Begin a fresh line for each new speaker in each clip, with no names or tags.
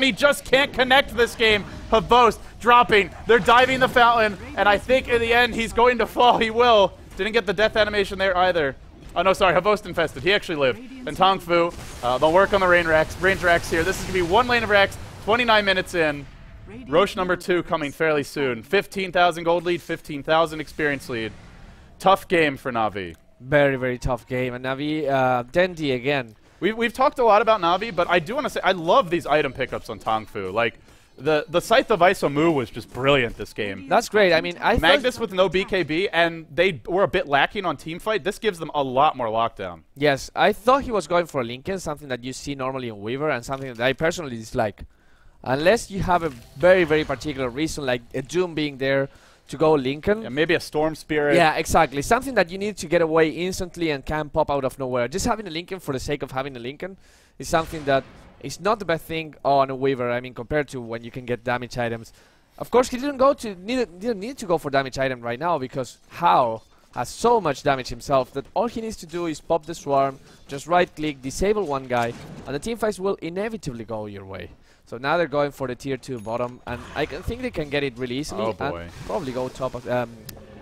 He just can't connect this game. Havost dropping. They're diving the fountain, and I think in the end he's going to fall. He will. Didn't get the death animation there either. Oh, no, sorry. Havost infested. He actually lived. And Tongfu, they'll work on the range racks here. This is going to be one lane of racks, 29 minutes in. Roche number 2 coming fairly soon. 15,000 gold lead, 15,000 experience lead. Tough game for Na'Vi.
Very, very tough game. And Na'Vi, Dendi again.
We've talked a lot about Na'Vi, but I do want to say I love these item pickups on Tongfu. Like, the Scythe of Isomu was just brilliant this game.
That's great. I mean,
Magnus with no BKB, and they were a bit lacking on teamfight. This gives them a lot more lockdown.
Yes, I thought he was going for Lincoln, something that you see normally in Weaver, and something that I personally dislike. Unless you have a very, very particular reason, like a Doom being there to go Lincoln.
Yeah, maybe a Storm Spirit.
Yeah, exactly. Something that you need to get away instantly and can pop out of nowhere. Just having a Lincoln for the sake of having a Lincoln is something that is not the best thing on a Weaver. I mean, compared to when you can get damage items. Of course, he didn't need to go for damage item right now because Hao has so much damage himself that all he needs to do is pop the swarm, just right-click, disable one guy, and the teamfights will inevitably go your way. So now they're going for the tier 2 bottom, and I think they can get it really easily.
Oh boy.
And probably go top of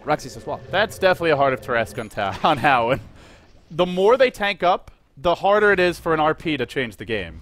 Raxis as well.
That's definitely a Heart of Tarrasque on Hao. And the more they tank up, the harder it is for an RP to change the game.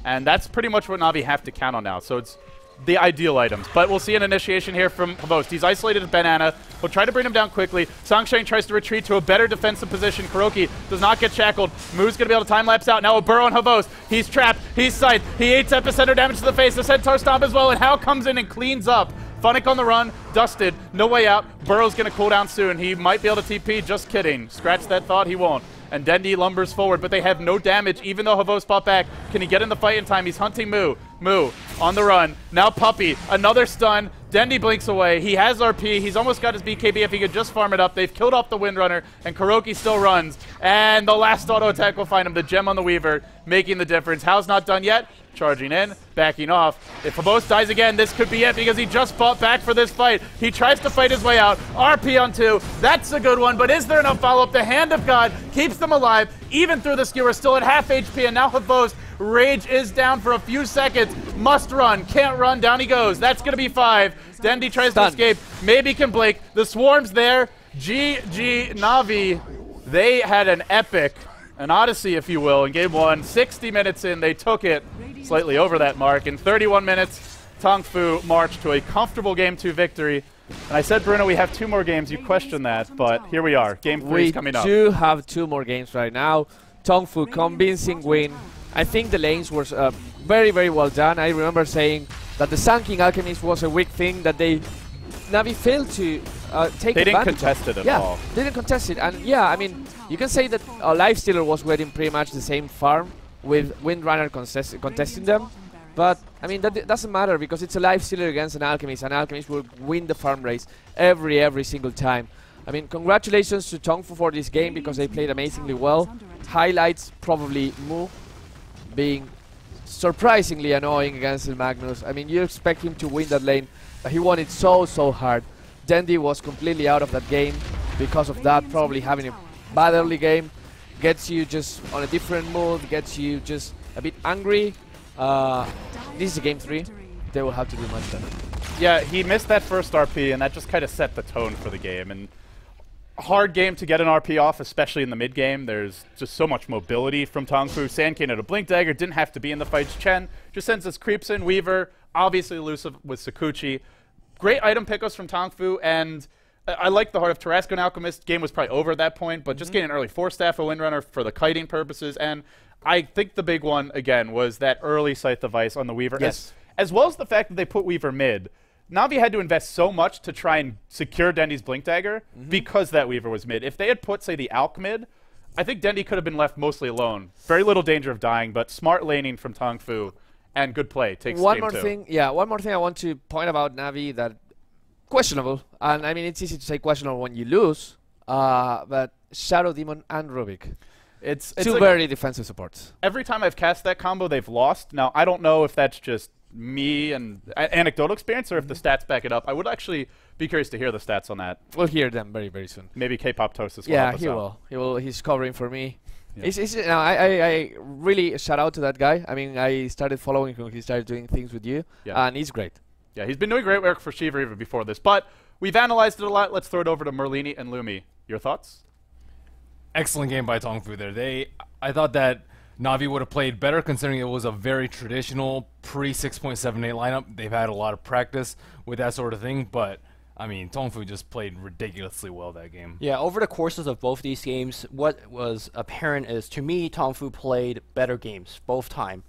And that's pretty much what Na'Vi have to count on now. So it's the ideal items. But we'll see an initiation here from Havost. He's isolated with Banana. He'll try to bring him down quickly. Songsheng tries to retreat to a better defensive position. Kuroki does not get shackled. Moo's going to be able to time-lapse out. Now a burrow on Havost. He's trapped. He's scythed. He eats epicenter damage to the face. The Centaur stomp as well. And Hao comes in and cleans up. Funnick on the run. Dusted. No way out. Burrow's going to cool down soon. He might be able to TP. Just kidding. Scratch that thought. He won't. And Dendi lumbers forward, but they have no damage, even though Havost fought back. Can he get in the fight in time? He's hunting Moo. Moo on the run. Now Puppy. Another stun. Dendi blinks away. He has RP. He's almost got his BKB if he could just farm it up. They've killed off the Windrunner, and Kuroki still runs. And the last auto attack will find him. The gem on the Weaver, making the difference. Hao's not done yet. Charging in, backing off. If Havost dies again, this could be it because he just fought back for this fight. He tries to fight his way out. RP on 2. That's a good one, but is there enough follow-up? The Hand of God keeps them alive, even through the skewer, still at half HP, and now Havost, rage is down for a few seconds. Must run, can't run, down he goes. That's going to be 5. Dendi tries to escape, maybe can blink. The swarm's there. GG Na'Vi, they had an epic, an odyssey, if you will, in game 1. 60 minutes in, they took it slightly over that mark. In 31 minutes, Tongfu marched to a comfortable game 2 victory. And I said, Bruno, we have 2 more games. You questioned that, but here we are. Game 3 is coming up.
We do have 2 more games right now. Tongfu, convincing win. I think the lanes were very, very well done. I remember saying that the Sun King Alchemist was a weak thing that Na'Vi failed to take advantage of.
They didn't contest it at all.
They didn't contest it. And yeah, I mean, you can say that Lifestealer was getting pretty much the same farm with Windrunner contesting them. But, I mean, that doesn't matter because it's a Lifestealer against an Alchemist, and Alchemist will win the farm race every single time. I mean, congratulations to Tongfu for this game because they played amazingly well. Highlights, probably Mu being surprisingly annoying against the Magnus. I mean, you expect him to win that lane, but he won it so hard. Dendi was completely out of that game because of that, probably having a bad early game. Gets you just on a different mood, gets you just a bit angry. This is game 3. They will have to do much better.
Yeah, he missed that first RP, and that just kind of set the tone for the game. And hard game to get an RP off, especially in the mid game. There's just so much mobility from Tongfu. Sandkin at a Blink Dagger, didn't have to be in the fights. Chen just sends his creeps in. Weaver, obviously elusive with Sakuchi. Great item pickups from Tongfu, and I like the Heart of Tarrasque and Alchemist. Game was probably over at that point, but just getting an early 4-staff of Windrunner for the kiting purposes. And I think the big one, again, was that early Scythe of Ice on the Weaver.
Yes.
As well as the fact that they put Weaver mid. Na'Vi had to invest so much to try and secure Dendi's Blink Dagger because that Weaver was mid. If they had put, say, the Alch mid, I think Dendi could have been left mostly alone. Very little danger of dying, but smart laning from Tongfu and good play takes
one
game
more
2.
thing. Yeah, one more thing I want to point about Na'Vi that questionable, and I mean it's easy to say questionable when you lose, but Shadow Demon and Rubik. It's two very defensive supports.
Every time I've cast that combo, they've lost. Now, I don't know if that's just me and anecdotal experience or if the stats back it up. I would actually be curious to hear the stats on that.
We'll hear them very soon.
Maybe K-Pop Toast as well.
Yeah, he will. He's covering for me.
Yeah.
I really shout out to that guy. I mean, I started following him. He started doing things with you, and he's great.
Yeah, he's been doing great work for Shiva even before this. But we've analyzed it a lot. Let's throw it over to Merlini and Lumi. Your thoughts?
Excellent game by Tongfu there. I thought that Na'Vi would have played better considering it was a very traditional pre-6.78 lineup. They've had a lot of practice with that sort of thing, but I mean, Tongfu just played ridiculously well that game.
Yeah, over the courses of both these games, what was apparent is, to me, Tongfu played better games both time.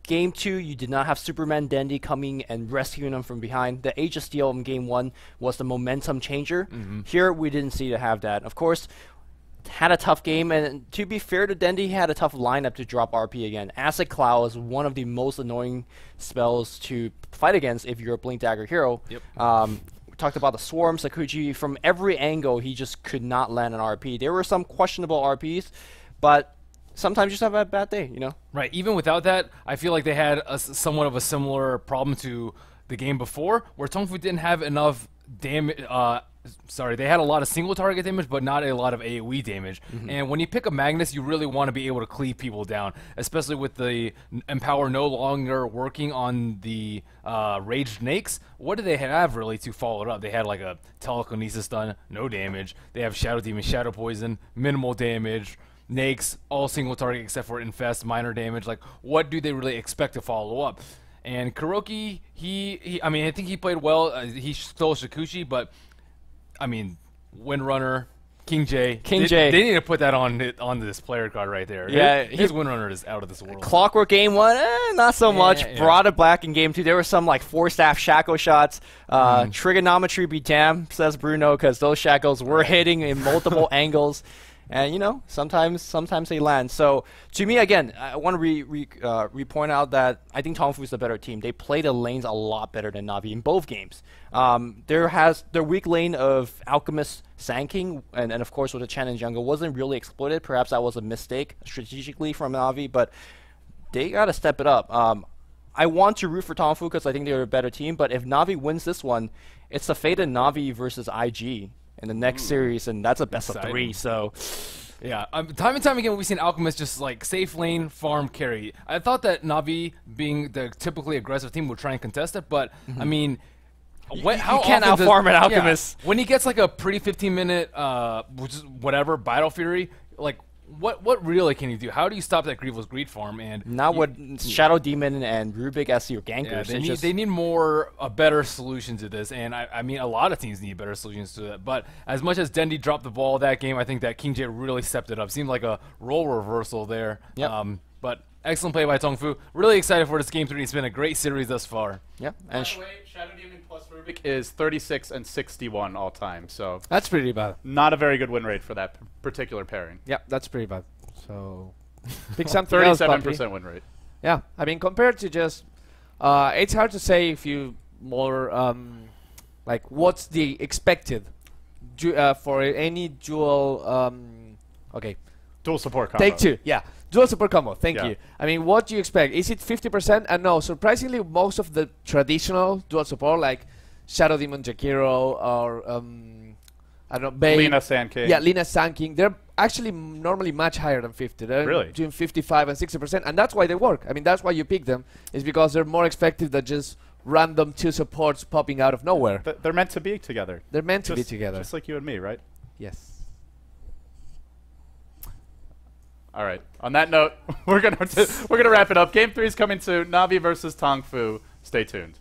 Game 2, you did not have Superman Dandy coming and rescuing them from behind. The Age of Steel in Game 1 was the momentum changer. Here, we didn't see to have that. Of course, had a tough game, and to be fair to Dandy, he had a tough lineup to drop RP again. Acid Cloud is one of the most annoying spells to fight against if you're a Blink Dagger hero.
Yep.
We talked about the Swarm, Sakuchi. From every angle, he just could not land an RP. There were some questionable RPs, but sometimes you just have a bad day, you know?
Right. Even without that, I feel like they had somewhat of a similar problem to the game before, where Tongfu didn't have enough damage. They had a lot of single target damage, but not a lot of AoE damage. And when you pick a Magnus, you really want to be able to cleave people down, especially with the Empower no longer working on the Raged Snakes. What do they have really to follow it up? They had like a Telekinesis stun, no damage. They have Shadow Demon, Shadow Poison, minimal damage. Nakes, all single target except for Infest, minor damage. Like, what do they really expect to follow up? And Kuroki, I mean, I think he played well. He stole Shikushi, but I mean, Windrunner, King J. They need to put that on this player card right there.
Yeah,
his Windrunner is out of this world.
Clockwork Game 1, not so much.
Yeah.
Barada Black in Game 2, there were some like 4-staff Shackle shots. Trigonometry be damned, says Bruno, because those Shackles were hitting in multiple angles. And, you know, sometimes they land. So, to me, again, I want to point out that I think Tongfu is the better team. They play the lanes a lot better than Na'Vi in both games. Their weak lane of Alchemist Sand King, and of course with the Chen and jungle, wasn't really exploited. Perhaps that was a mistake strategically from Na'Vi, but they got to step it up. I want to root for Tongfu because I think they're a better team, but if Na'Vi wins this one, it's the fate of Na'Vi versus IG in the next series, and that's a best of 3, so...
Yeah, time and time again we've seen Alchemist just like safe lane, farm, carry. I thought that Na'Vi, being the typically aggressive team, would try and contest it, but I mean...
How you can't out-farm an Alchemist.
Yeah, when he gets like a pretty 15-minute, which is whatever, Battle Fury, like... What really can you do? How do you stop that Grievous Greed farm? And
not with Shadow Demon and Rubik as your gankers.
Yeah, they need a better solution to this, and I mean a lot of teams need better solutions to that. But as much as Dendi dropped the ball that game, I think that King J really stepped it up. Seemed like a role reversal there.
Yep.
But excellent play by Tongfu. Really excited for this game 3. It's been a great series thus far.
Yep.
And by the way, Shadow Demon plus Rubik is 36 and 61 all time. So
that's pretty bad.
Not a very good win rate for that particular pairing.
Yeah, that's pretty bad. So pick something else,
37% win rate.
Yeah, I mean compared to just, it's hard to say if you more like what's the expected for any dual
dual support combo.
Take 2, yeah. Dual support combo, thank you. I mean, what do you expect? Is it 50%? And no, surprisingly, most of the traditional dual support, like Shadow Demon Jakiro or, I don't know, Bane.
Lina Sand King.
Yeah, Lina Sand King. They're actually normally much higher than 50. They're
really?
Between 55 and 60%. And that's why they work. I mean, that's why you pick them, is because they're more effective than just random 2 supports popping out of nowhere.
They're meant to be together.
They're meant to be together.
Just like you and me, right?
Yes.
All right. On that note, we're gonna wrap it up. Game 3 is coming to Na'Vi versus Tongfu. Stay tuned.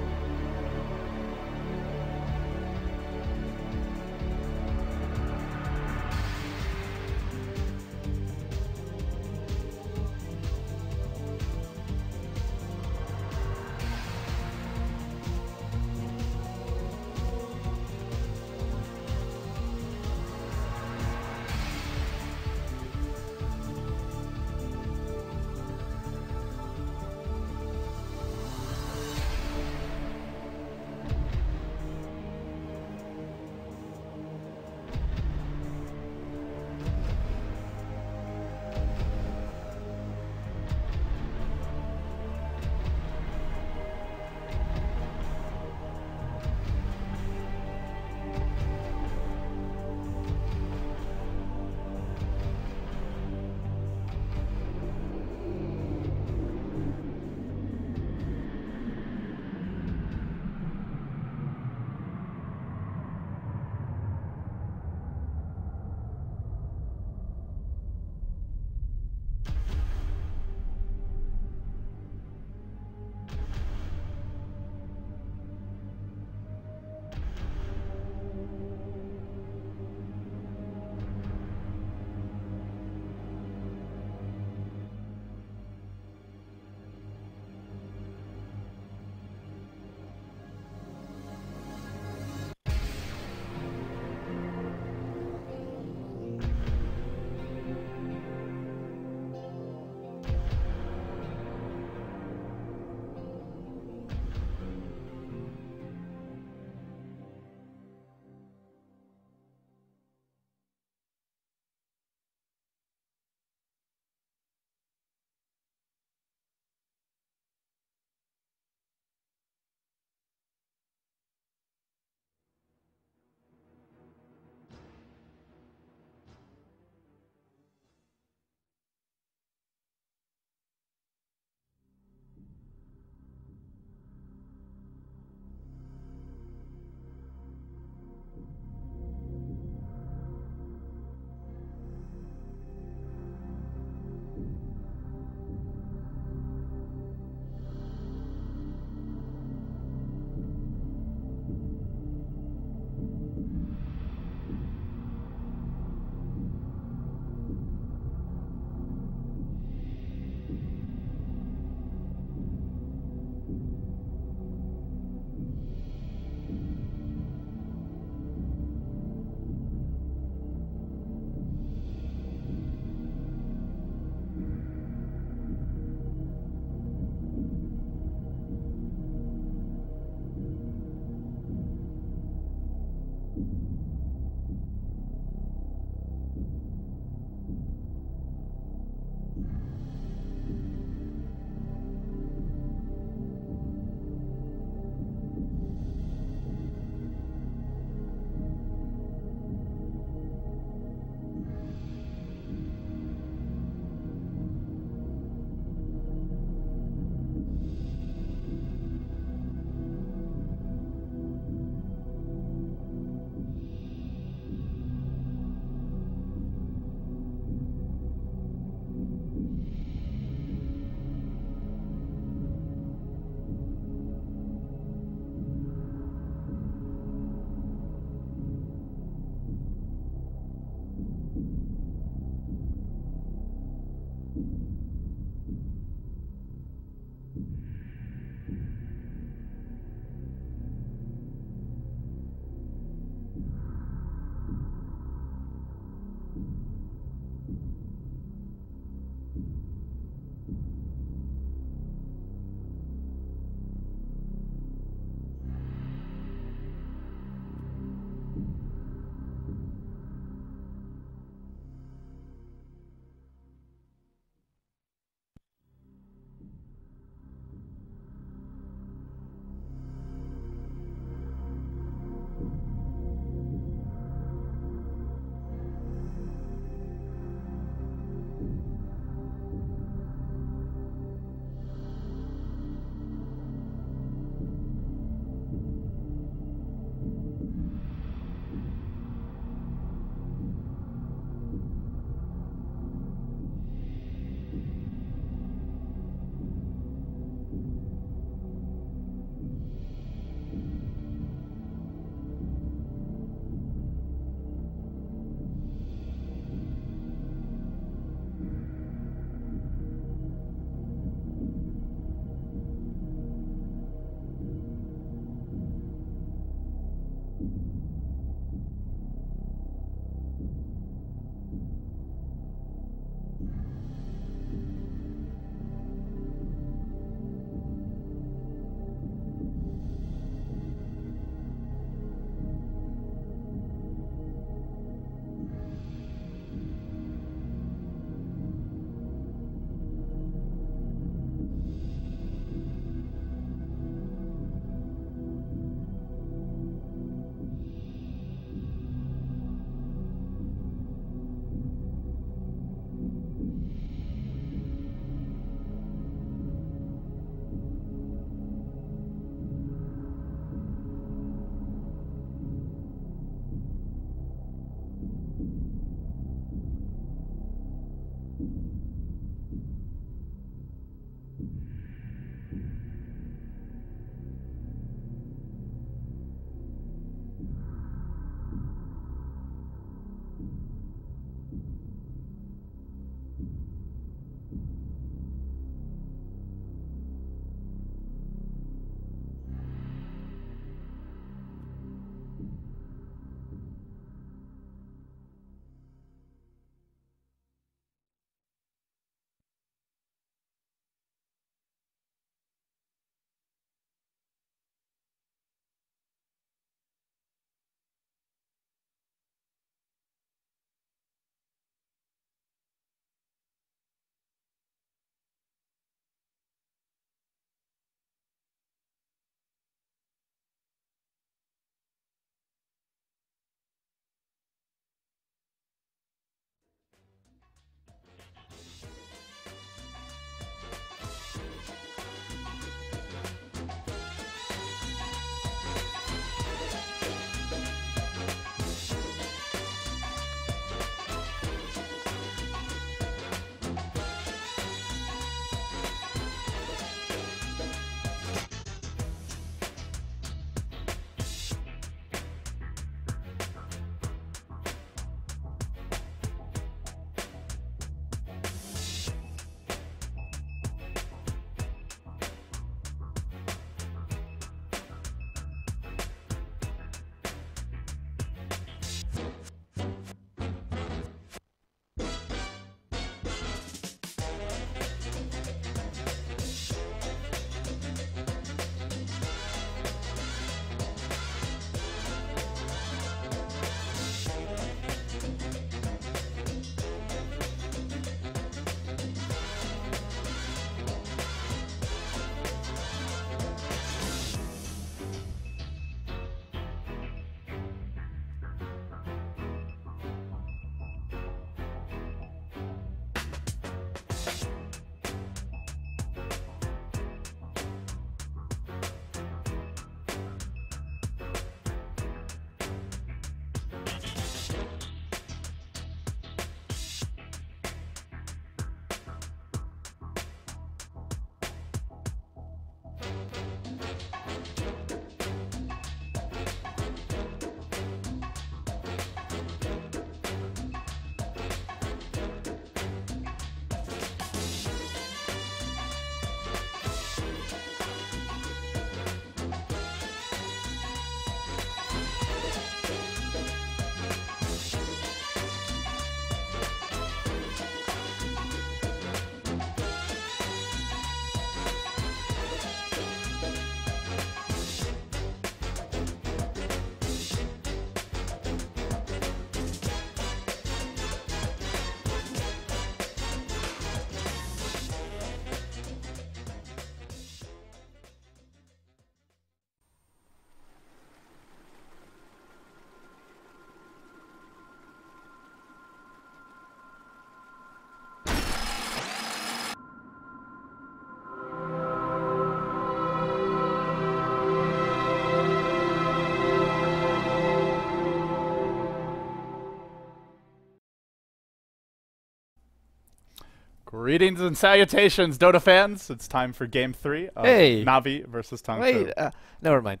Greetings and salutations, Dota fans. It's time for Game 3 of
Hey.
Navi versus Tongfu.
Wait, never mind.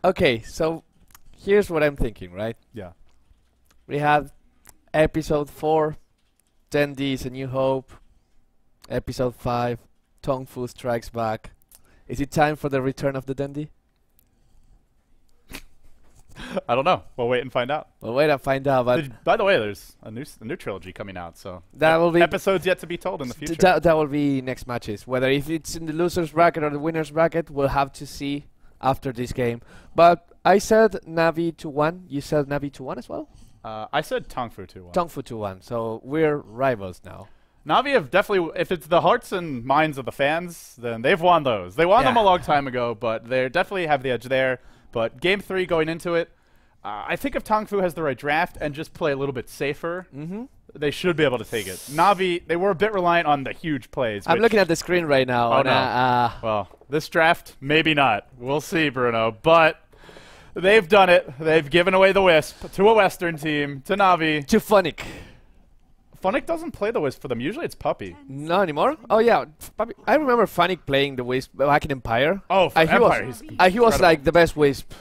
Okay, so here's what I'm thinking, right?
Yeah.
We have Episode 4, 10D's A New Hope. Episode 5, Tongfu Strikes Back. Is it time for the return of the Dandy?
I don't know. We'll wait and find out.
Well, wait and find out, but
By the way, there's a new trilogy coming out, so
that will be
episodes yet to be told in the future.
that will be next matches. Whether if it's in the losers bracket or the winners bracket, we'll have to see after this game. But I said Navi 2-1. You said Navi 2-1 as well?
I said Tongfu 2-1.
Tongfu 2-1. So we're rivals now.
Navi have definitely, if it's the hearts and minds of the fans, then they've won those. They won them a long time ago, but they definitely have the edge there. But Game 3 going into it, I think if Tongfu has the right draft and just play a little bit safer, they should be able to take it. Navi, they were a bit reliant on the huge plays.
I'm looking at the screen right now.
Oh,
and
no. Well, this draft, maybe not. We'll see, Bruno. But they've done it. They've given away the Wisp to a Western team, to Navi.
to Funnick.
Funnick doesn't play the Wisp for them. Usually it's Puppy.
Not anymore? Oh, yeah. I remember Funnick playing the Wisp back in Empire.
Oh, for Empire, he's
he was
incredible.
like the best Wisp.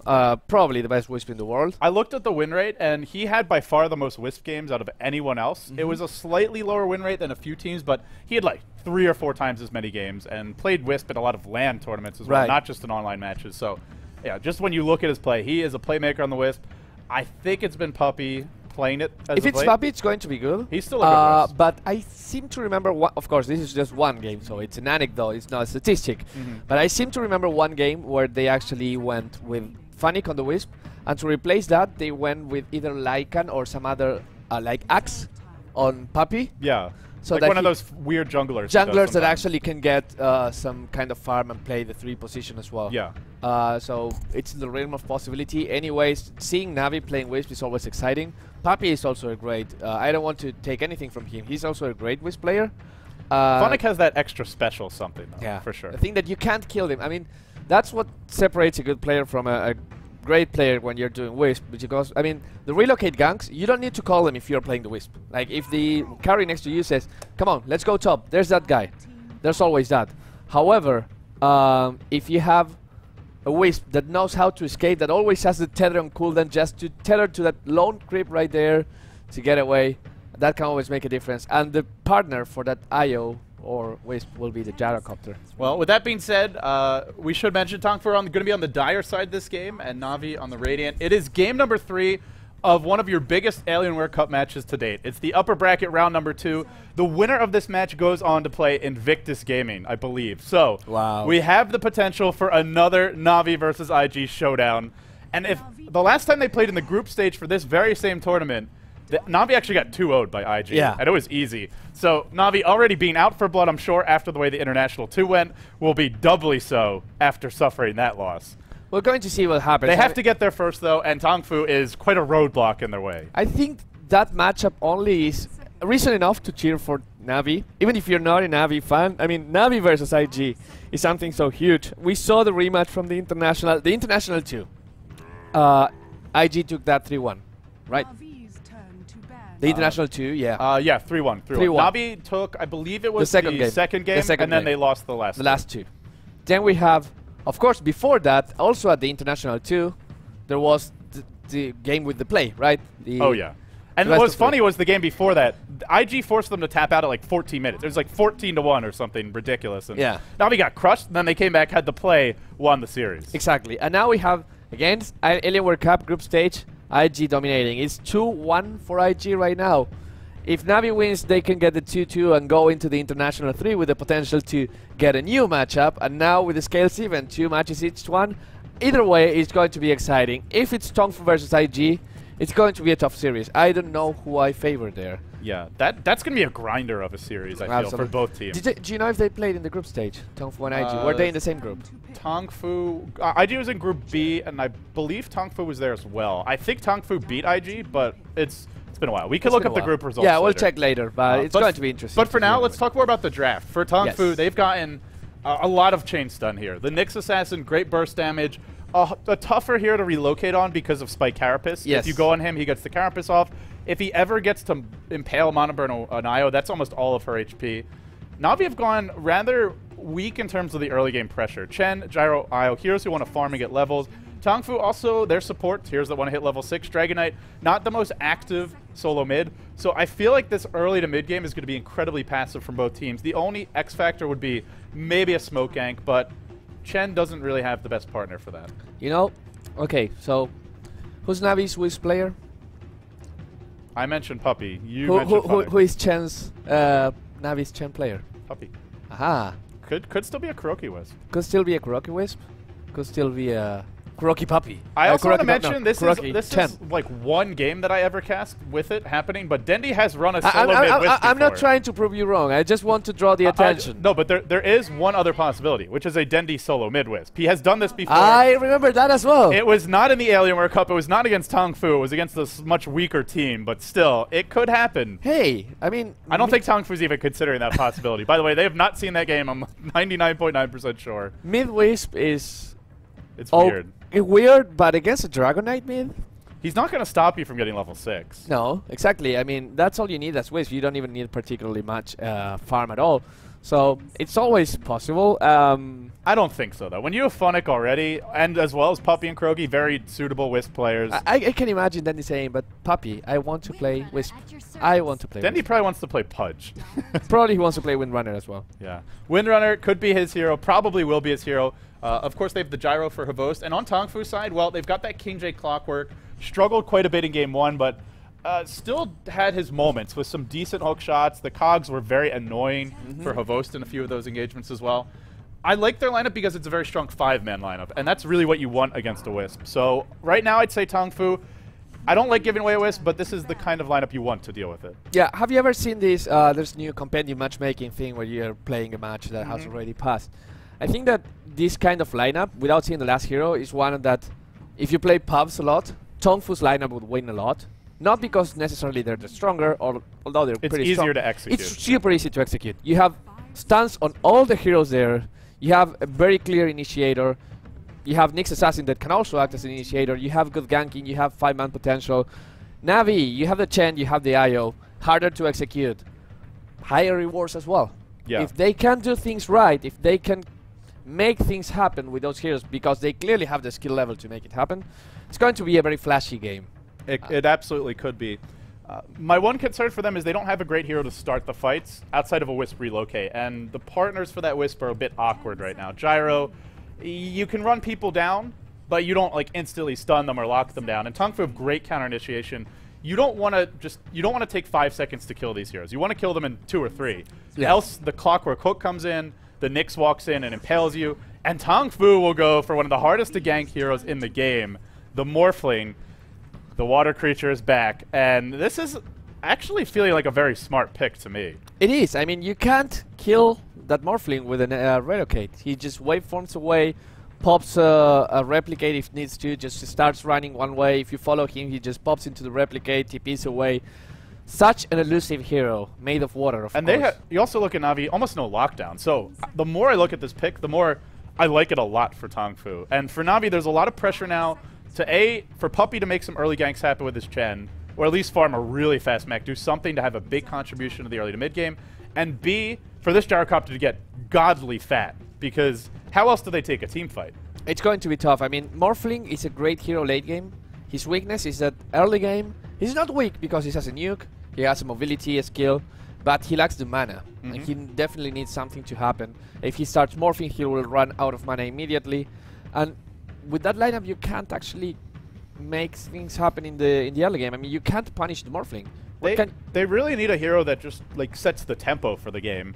Probably the best Wisp in the world.
I looked at the win rate, and he had by far the most Wisp games out of anyone else. It was a slightly lower win rate than a few teams, but he had like 3 or 4 times as many games and played Wisp at a lot of LAN tournaments as well,
Right.
not just in online matches. So, yeah, just when you look at his play, he is a playmaker on the Wisp. I think it's been Puppy playing it as
If
of
it's
late.
Puppy, it's going to be good.
He's still a good Wisp.
But I seem to remember, of course, this is just one game, so it's an anecdote, it's not a statistic. But I seem to remember one game where they actually went with Funnick on the Wisp, and to replace that, they went with either Lycan or some other, like Axe on Puppy.
Yeah.
So
like
that
one of
he-
those weird junglers.
Junglers that actually can get some kind of farm and play the 3 position as well.
Yeah.
So it's in the realm of possibility. Anyways, seeing Navi playing Wisp is always exciting. Puppy is also a great. I don't want to take anything from him. He's also a great Wisp player.
Funnick has that extra special something, though,
Yeah,
for sure.
I think that you can't kill him. I mean, that's what separates a good player from a great player when you're doing Wisp. Because, I mean, the relocate ganks, you don't need to call them if you're playing the Wisp. Like, if the carry next to you says, come on, let's go top, there's that guy. There's always that. However, if you have a Wisp that knows how to escape, that always has the tether on cooldown just to tether to that lone creep right there to get away, that can always make a difference. And the partner for that IO or Wisp will be the gyrocopter.
Well, with that being said, we should mention Tongfu are going to be on the Dire side this game, and Navi on the Radiant. It is game number 3 of one of your biggest Alienware Cup matches to date. It's the upper bracket round number 2. The winner of this match goes on to play Invictus Gaming, I believe. So,
Wow.
we have the potential for another Navi versus IG showdown. And if the last time they played in the group stage for this very same tournament, Navi actually got 2-0'd by IG,
Yeah.
and it was easy. So Navi already being out for blood, I'm sure, after the way the International 2 went, will be doubly so after suffering that loss.
We're going to see what happens.
They have to get there first, though, and Tongfu is quite a roadblock in their way.
I think that matchup only is reason enough to cheer for Navi. Even if you're not a Navi fan, I mean, Navi versus IG is something so huge. We saw the rematch from the International 2. IG took that 3-1, right? The International 2, yeah.
Yeah, 3-1.
3-1.
Navi took, I believe it was
The second game.
and then they lost the last
The last 2. Then we have, of course, before that, also at the International 2, there was the game with the play, right?
Oh, yeah. And
the
what
rest
was
of
funny was the game before that, IG forced them to tap out at like 14 minutes. It was like 14-1 or something ridiculous. And
Yeah.
Navi got crushed, and then they came back, had the play, won the series.
Exactly. And now we have, again, Alienware Cup group stage, IG dominating. It's 2-1 for IG right now. If Navi wins, they can get the 2-2 and go into the International 3 with the potential to get a new matchup. And now with the scales even, 2 matches each one. Either way, it's going to be exciting. If it's Tongfu versus IG, it's going to be a tough series. I don't know who I favor there.
Yeah, that's going to be a grinder of a series, I feel, for
Absolutely.
both teams.
Do you know if they played in the group stage, Tongfu and IG? Were they in the same group?
Tongfu, IG was in Group B, and I believe Tongfu was there as well. I think Tongfu beat IG, but it's been a while. We can look up the group results
Yeah, we'll
later.
check later, but it's going to be interesting.
But for now, let's talk more about the draft. For Tongfu,
Yes.
they've gotten a lot of chains done here. The Nyx Assassin, great burst damage, a tougher hero to relocate on because of Spike Carapace.
Yes.
If you go on him, he gets the Carapace off. If he ever gets to impale Monoburn on Io, that's almost all of her HP. Na'Vi have gone rather weak in terms of the early game pressure. Chen, Gyro, Io, heroes who want to farm and get levels. Tongfu also, their support, heroes that want to hit level 6. Dragonite, not the most active solo mid. So I feel like this early to mid game is going to be incredibly passive from both teams. The only X factor would be maybe a smoke gank, but Chen doesn't really have the best partner for that.
You know, okay, so who's Navi's Wisp player?
I mentioned Puppy. You mentioned
who is Chen's Navi's Chen player?
Puppy.
Aha.
Could still be a Kuroki Wisp.
Could still be a Kuroki Wisp. Could still be a Kuroki Puppy.
I also want to
Kuroki
mention this is
Chen.
like one game that I ever cast with it happening, but Dendi has run a solo mid Wisp
I'm not
before.
trying to prove you wrong. I just want to draw the attention.
No, but there is one other possibility, which is a Dendi solo mid Wisp. He has done this before.
I remember that as well.
It was not in the Alienware Cup. It was not against Tongfu. It was against this much weaker team, but still, it could happen.
Hey, I mean...
I don't think Tongfu's even considering that possibility. By the way, they have not seen that game. I'm 99.9% sure.
Mid Wisp is...
It's weird.
Weird, but against a Dragonite mid?
He's not going to stop you from getting level 6.
No, exactly. I mean, that's all you need as Wisp. You don't even need particularly much farm at all. So, it's always possible.
I don't think so, though. When you have Funnick already, and as well as Puppy and Krogi, very suitable Wisp players.
I can imagine Dendi saying, but Puppy, I want to play Wisp. I want to play
Dendi
Wisp.
probably wants to play Pudge.
Probably he wants to play Windrunner as well.
Yeah. Windrunner could be his hero, probably will be his hero. Of course, they have the Gyro for Havost. And on Tongfu's side, well, they've got that King J Clockwork. Struggled quite a bit in Game 1, but still had his moments with some decent hook shots. The cogs were very annoying for Havost in a few of those engagements as well. I like their lineup because it's a very strong 5-man lineup, and that's really what you want against a Wisp. So right now, I'd say Tongfu. I don't like giving away a Wisp, but this is the kind of lineup you want to deal with it.
Yeah, have you ever seen this, there's new compendium matchmaking thing where you're playing a match that has already passed? I think that this kind of lineup, without seeing the last hero, is one that, if you play pubs a lot, Tongfu's lineup would win a lot. Not because necessarily they're the stronger, although they're pretty strong.
It's easier to execute.
It's super easy to execute. You have stuns on all the heroes there. You have a very clear initiator. You have Nyx Assassin that can also act as an initiator. You have good ganking. You have 5-man potential. Navi, you have the Chen, you have the IO. Harder to execute. Higher rewards as well.
Yeah.
If they can do things right, if they can make things happen with those heroes, because they clearly have the skill level to make it happen, it's going to be a very flashy game.
It absolutely could be. My one concern for them is they don't have a great hero to start the fights outside of a Wisp relocate, and the partners for that Wisp are a bit awkward right now. Gyro, you can run people down, but you don't like instantly stun them or lock them down. And Tongfu have great counter initiation. You don't want to take 5 seconds to kill these heroes. You want to kill them in 2 or 3.
Yeah.
Else the Clockwork Hook comes in, the Nyx walks in and impales you, and Tongfu will go for one of the hardest to gank heroes in the game, the Morphling. The water creature is back, and this is actually feeling like a very smart pick to me.
It is. I mean, you can't kill that Morphling with a relocate. He just waveforms away, pops a replicate if needs to, just starts running one way. If you follow him, he just pops into the replicate, TPs away. Such an elusive hero, made of water, of course.
And you also look at Na'Vi, almost no lockdown. So the more I look at this pick, the more I like it a lot for Tongfu. And for Na'Vi, there's a lot of pressure now for Puppy to make some early ganks happen with his Chen, or at least farm a really fast mech, do something to have a big contribution to the early to mid game, and B, for this Gyrocopter to get godly fat, because how else do they take a team fight?
It's going to be tough. I mean, Morphling is a great hero late game. His weakness is that early game, he's not weak because he has a nuke, he has a mobility, a skill, but he lacks the mana, and he definitely needs something to happen. If he starts morphing, he will run out of mana immediately, and with that lineup, you can't actually make things happen in the early game. I mean, you can't punish the Morphling.
They really need a hero that just like sets the tempo for the game.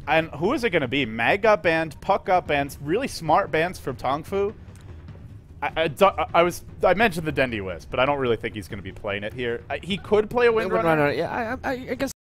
And who is it going to be? Mag got banned, Puck got banned, really smart bans from Tongfu. I mentioned the Dendi Wisp, but I don't really think he's going to be playing it here. He could play a Windrunner.
Yeah, I guess.